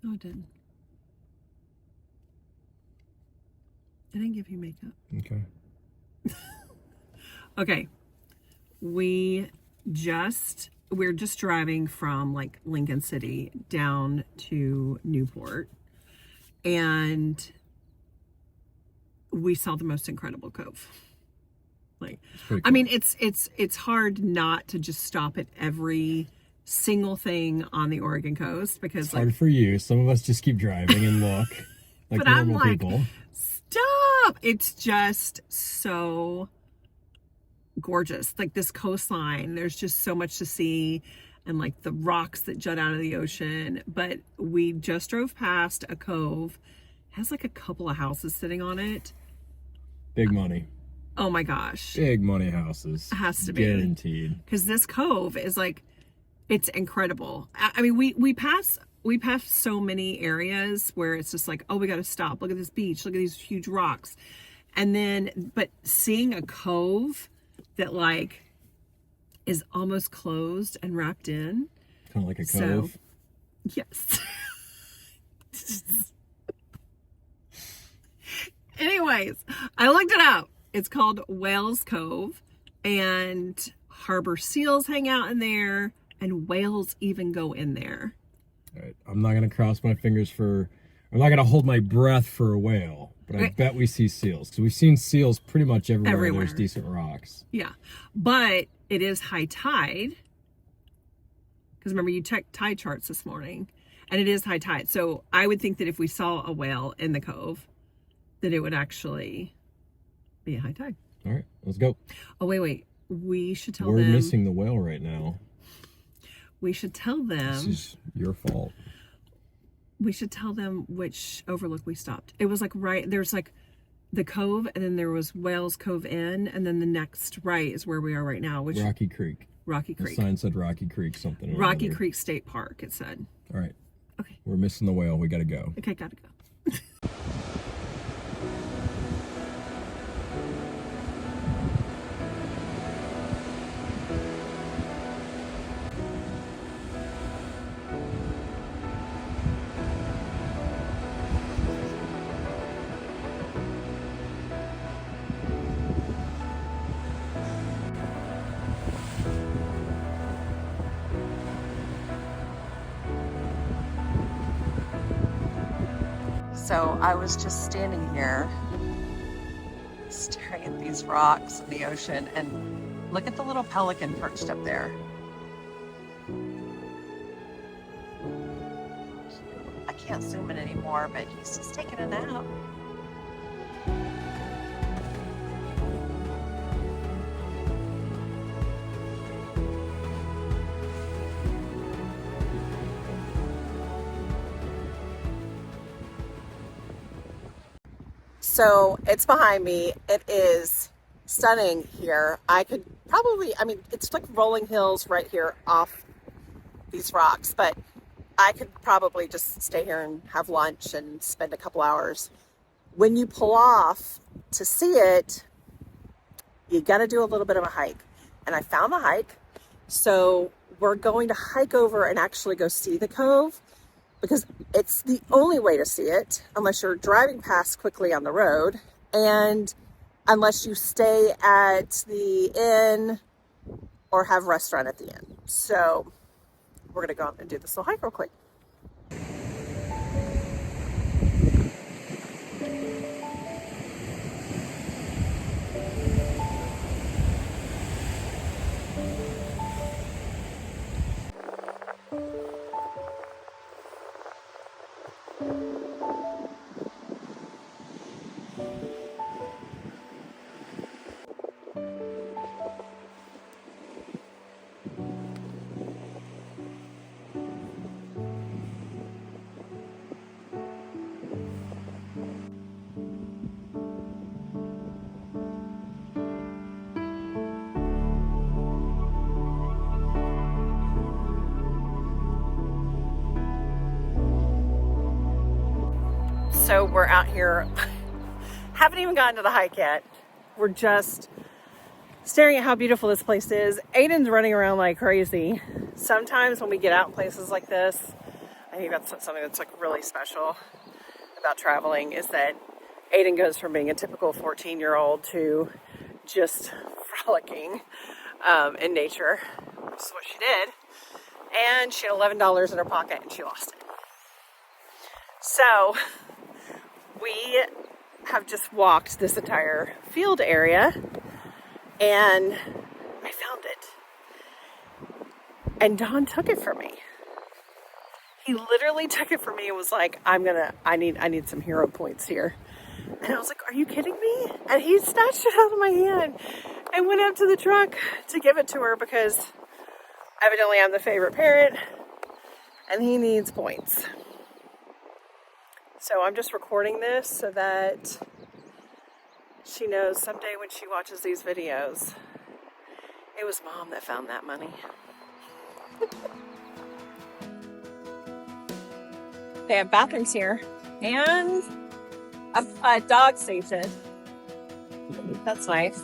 No, it didn't. I didn't give you makeup. Okay. Okay. We're just driving from like Lincoln City down to Newport, and we saw the most incredible cove. Like, Cool. I mean, it's hard not to just stop at every single thing on the Oregon coast because it's hard for you. Some of us just keep driving and look like but normal I'm like, people. Stop! It's just so gorgeous. Like this coastline, there's just so much to see, and like the rocks that jut out of the ocean. But we just drove past a cove. It has like a couple of houses sitting on it. Big money. Oh my gosh. Big money houses. It has to be. Guaranteed. Because this cove is like, it's incredible. I mean, we pass so many areas where it's just like, oh, we got to stop. Look at this beach. Look at these huge rocks. And then, but seeing a cove that like is almost closed and wrapped in. Kind of like a cove. Yes. Anyways, I looked it up. It's called Whale Cove, and harbor seals hang out in there, and whales even go in there. All right. I'm not going to cross my fingers I'm not going to hold my breath for a whale, but I bet we see seals. Because we've seen seals pretty much everywhere there's decent rocks. Yeah. But it is high tide. Because remember, you checked tide charts this morning, and it is high tide. So I would think that if we saw a whale in the cove, that it would actually be a high tide. All right, let's go. Oh, wait. We should tell them. We're missing the whale right now. We should tell them. This is your fault. We should tell them which overlook we stopped. It was like there's like the cove, and then there was Whales Cove Inn, and then the next right is where we are right now, which Rocky Creek. Rocky Creek. The sign said Rocky Creek something. Rocky Creek State Park, it said. All right. Okay. We're missing the whale. We got to go. Okay, gotta go. So I was just standing here staring at these rocks in the ocean, and look at the little pelican perched up there. I can't zoom in anymore, but he's just taking a nap. So it's behind me. It is stunning here. I could probably, I mean, it's like rolling hills right here off these rocks, but I could probably just stay here and have lunch and spend a couple hours. When you pull off to see it, you got to do a little bit of a hike. And I found the hike. So we're going to hike over and actually go see the cove, because it's the only way to see it unless you're driving past quickly on the road, and unless you stay at the inn or have a restaurant at the inn. So we're gonna go out and do this little hike real quick. So we're out here, haven't even gotten to the hike yet. We're just staring at how beautiful this place is. Aiden's running around like crazy. Sometimes when we get out in places like this, I think that's something that's like really special about traveling, is that Aiden goes from being a typical 14-year-old to just frolicking in nature, which is what she did. And she had $11 in her pocket and she lost it. So we have just walked this entire field area and I found it. And Don took it from me. He literally took it from me and was like, I need some hero points here. And I was like, are you kidding me? And he snatched it out of my hand and went up to the truck to give it to her because evidently I'm the favorite parent and he needs points. So I'm just recording this so that she knows someday when she watches these videos, it was Mom that found that money. They have bathrooms here and a dog station. That's nice.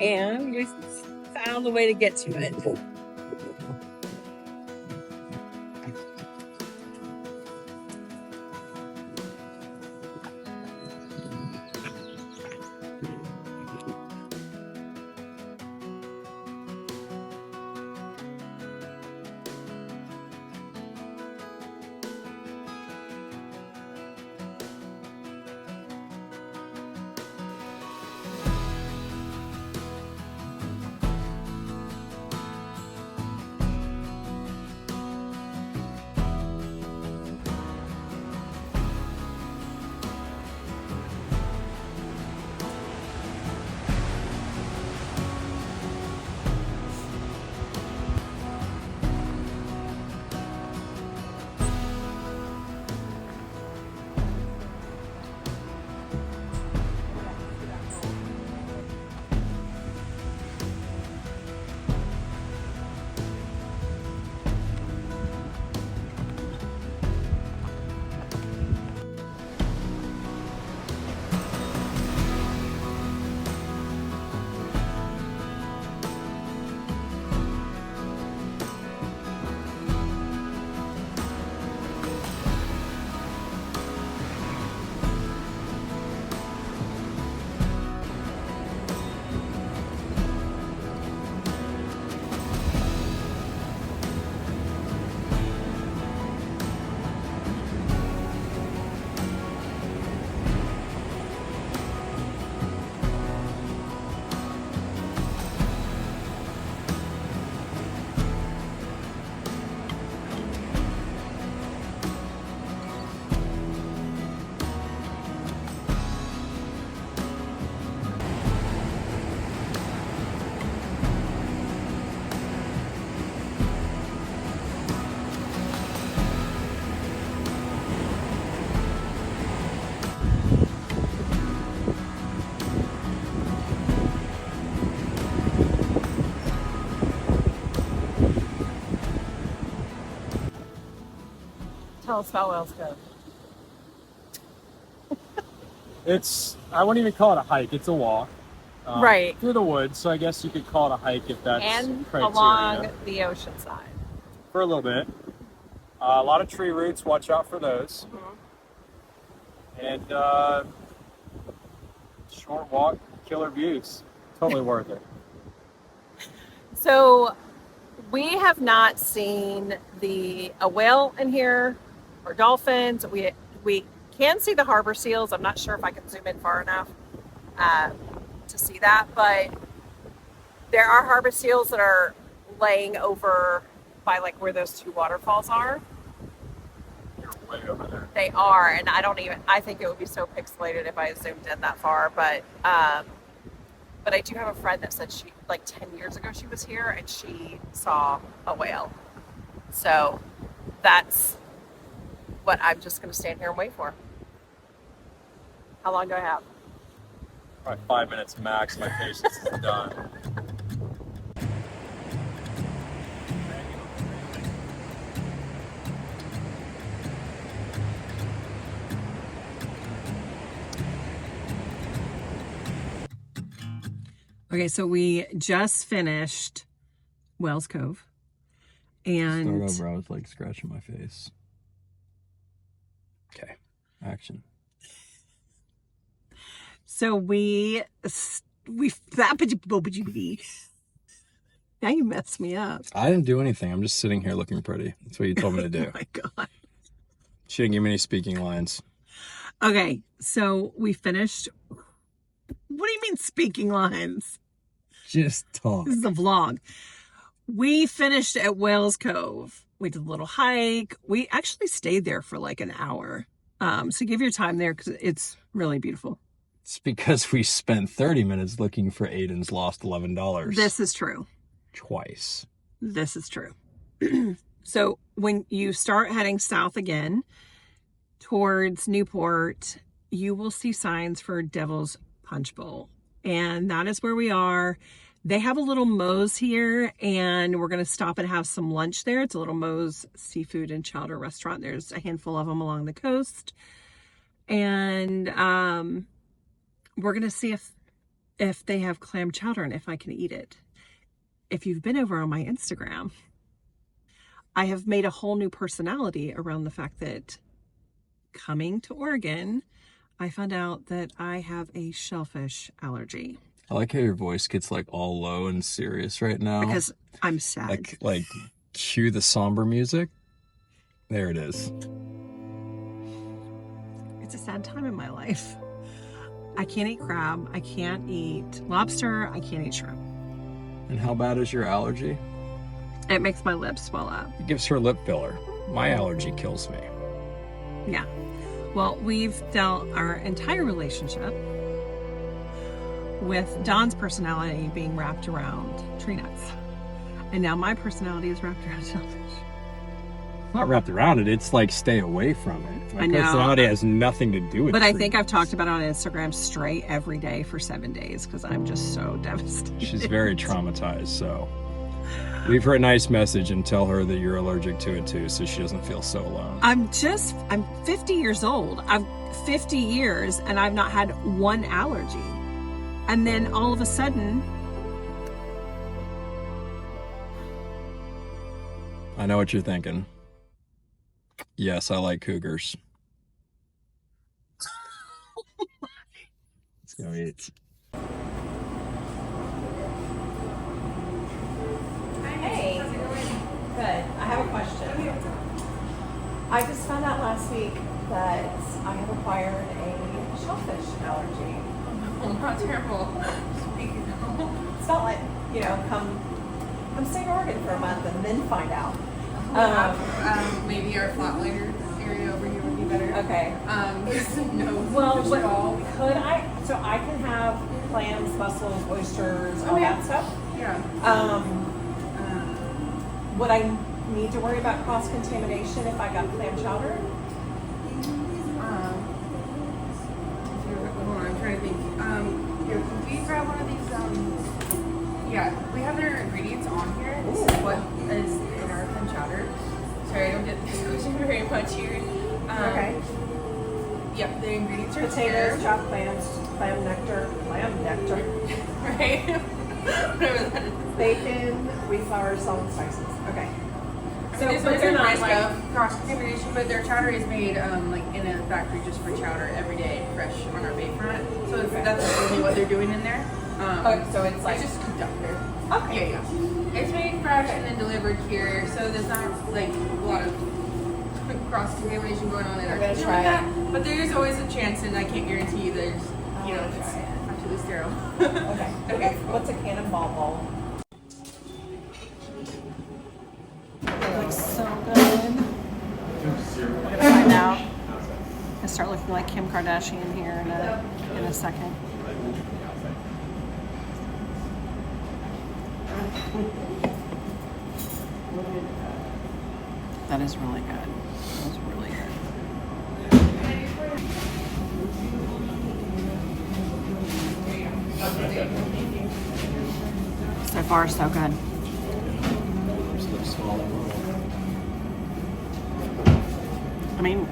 And we found a way to get to it. Tell us about Whale Cove. I wouldn't even call it a hike, it's a walk. Right. Through the woods, so I guess you could call it a hike if that's and criteria. Along the ocean side. For a little bit. A lot of tree roots, watch out for those. And short walk, killer views. Totally worth it. So we have not seen a whale in here or dolphins. We can see the harbor seals. I'm not sure if I can zoom in far enough to see that, but there are harbor seals that are laying over by like where those two waterfalls are. You're way over there. They are, and I think it would be so pixelated if I zoomed in that far, but I do have a friend that said she, like 10 years ago, she was here and she saw a whale. So that's what I'm just going to stand here and wait for. How long do I have? Probably 5 minutes max. My patience is done. Okay, so we just finished Whale Cove. And start over. I was like scratching my face. Okay, action. So now you messed me up. I didn't do anything. I'm just sitting here looking pretty. That's what you told me to do. Oh my God. She didn't give me any speaking lines. Okay, so we finished. What do you mean speaking lines? Just talk. This is a vlog. We finished at Whale Cove. We did a little hike. We actually stayed there for like an hour. So give your time there because it's really beautiful. It's because we spent 30 minutes looking for Aiden's lost $11. This is true. Twice. This is true. So when you start heading south again towards Newport, you will see signs for Devil's Punchbowl. And that is where we are. They have a little Moe's here, and we're going to stop and have some lunch there. It's a little Moe's seafood and chowder restaurant. There's a handful of them along the coast. And we're going to see if they have clam chowder and if I can eat it. If you've been over on my Instagram, I have made a whole new personality around the fact that coming to Oregon, I found out that I have a shellfish allergy. I like how your voice gets like all low and serious right now. Because I'm sad. Like cue the somber music. There it is. It's a sad time in my life. I can't eat crab. I can't eat lobster. I can't eat shrimp. And how bad is your allergy? It makes my lips swell up. It gives her lip filler. My allergy kills me. Yeah. Well, we've dealt our entire relationship with Don's personality being wrapped around tree nuts. And now my personality is wrapped around shellfish. Not wrapped around it. It's like stay away from it. My I know. personality has nothing to do with it. But I think I've talked about it on Instagram straight every day for 7 days because I'm just so devastated. She's very traumatized, so leave her a nice message and tell her that you're allergic to it too, so she doesn't feel so alone. I'm 50 years old. I'm 50 years and I've not had one allergy. And then all of a sudden, I know what you're thinking. Yes, I like cougars. Let's go eat. Hey, good. I have a question. I just found out last week that I have acquired a shellfish allergy. Oh, not terrible. It's not like, come stay in Oregon for a month and then find out. Maybe our flatliner area over here would be better. Okay. No. Well, fish at all. could I? So I can have clams, mussels, oysters, all yeah. that stuff. Yeah. Would I need to worry about cross contamination if I got clam chowder? Hold on, I'm trying to think. Here, can we grab one of these? Yeah, we have their ingredients on here. This is what is in our clam chowder. Sorry, I don't get this question very much here. Okay. Yep, the ingredients are Potatoes, here. chopped clams, clam nectar, Right. Whatever that is. bacon, wheat flour, salt, and spices. Okay. So but there's they're a not risk like- of cross contamination, but their chowder is made like in a factory just for chowder every day, fresh on our bayfront. So that's only what they're doing in there. So it's like It's just cooked up here. okay. Yeah. It's made fresh and then delivered here, so there's not like a lot of cross contamination going on in our I'm gonna kitchen try like it. that. But there is always a chance, and I can't guarantee there's, I'm gonna it's try it. absolutely sterile. Okay. Okay. What's a cannonball bowl? It looks so good. We're gonna find out. I start looking like Kim Kardashian here in a second. That is really good. That was really good. So far, so good. I mean,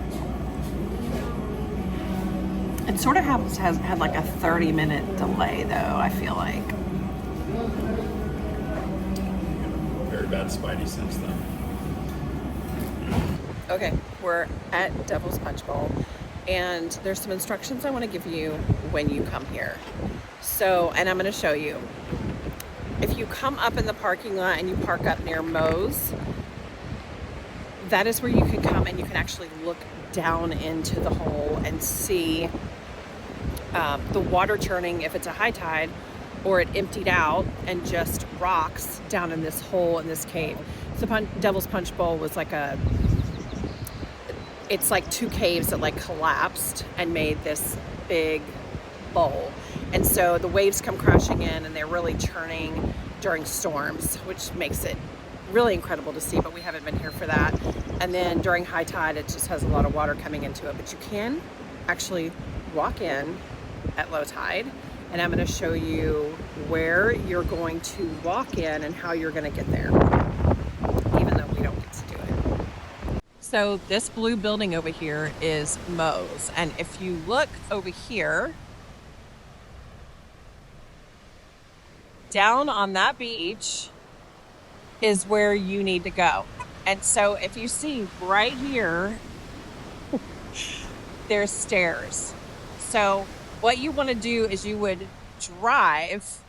it sort of has had like a 30-minute delay, though, I feel like. bad spidey sense though. Okay, we're at Devil's Punchbowl, and there's some instructions I want to give you when you come here. So, and I'm going to show you. If you come up in the parking lot and you park up near Moe's, that is where you can come and you can actually look down into the hole and see the water churning if it's a high tide, or it emptied out and just rocks down in this hole in this cave. So Devil's Punchbowl was like it's like two caves that like collapsed and made this big bowl. And so the waves come crashing in and they're really churning during storms, which makes it really incredible to see, but we haven't been here for that. And then during high tide, it just has a lot of water coming into it, but you can actually walk in at low tide. And I'm going to show you where you're going to walk in and how you're going to get there, even though we don't get to do it. So this blue building over here is Moe's. And if you look over here, down on that beach is where you need to go. And so if you see right here, there's stairs. So what you want to do is you would drive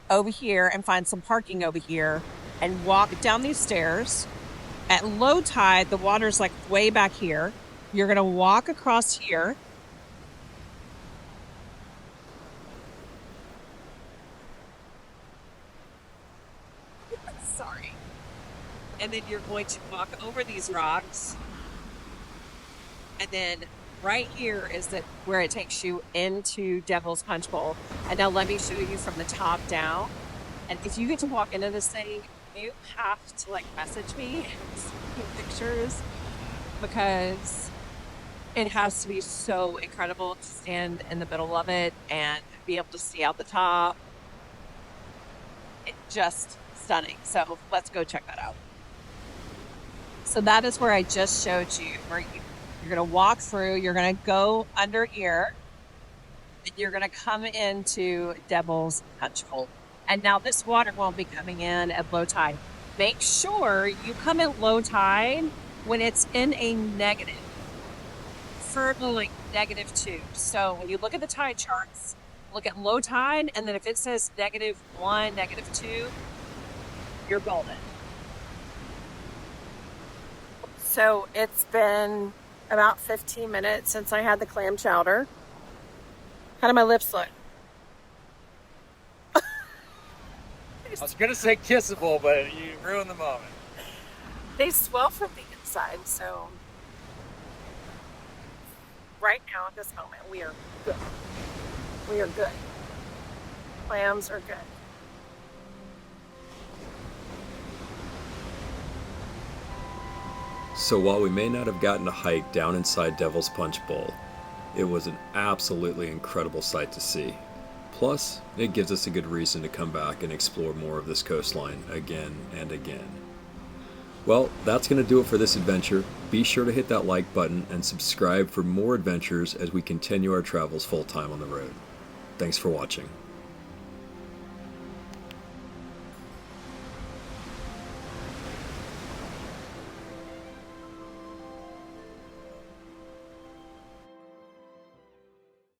over here and find some parking over here and walk down these stairs. At low tide, the water's like way back here. You're going to walk across here. Sorry. And then you're going to walk over these rocks. And then right here is where it takes you into Devil's Punchbowl. And now let me show you from the top down. And if you get to walk into this thing, you have to like message me, take pictures, because it has to be so incredible to stand in the middle of it and be able to see out the top. It's just stunning. So let's go check that out. So that is where I just showed you, where you're going to walk through, you're going to go under here, and you're going to come into Devil's Punchbowl. And now this water won't be coming in at low tide. Make sure you come at low tide when it's in a negative, preferably like -2. So when you look at the tide charts, look at low tide, and then if it says -1, -2, you're golden. So it's been about 15 minutes since I had the clam chowder. How do my lips look? I was gonna say kissable, but you ruined the moment. They swell from the inside, so right now at this moment we are good. We are good. Clams are good. So while we may not have gotten to hike down inside Devil's Punchbowl, it was an absolutely incredible sight to see. Plus, it gives us a good reason to come back and explore more of this coastline again and again. Well, that's going to do it for this adventure. Be sure to hit that like button and subscribe for more adventures as we continue our travels full time on the road. Thanks for watching.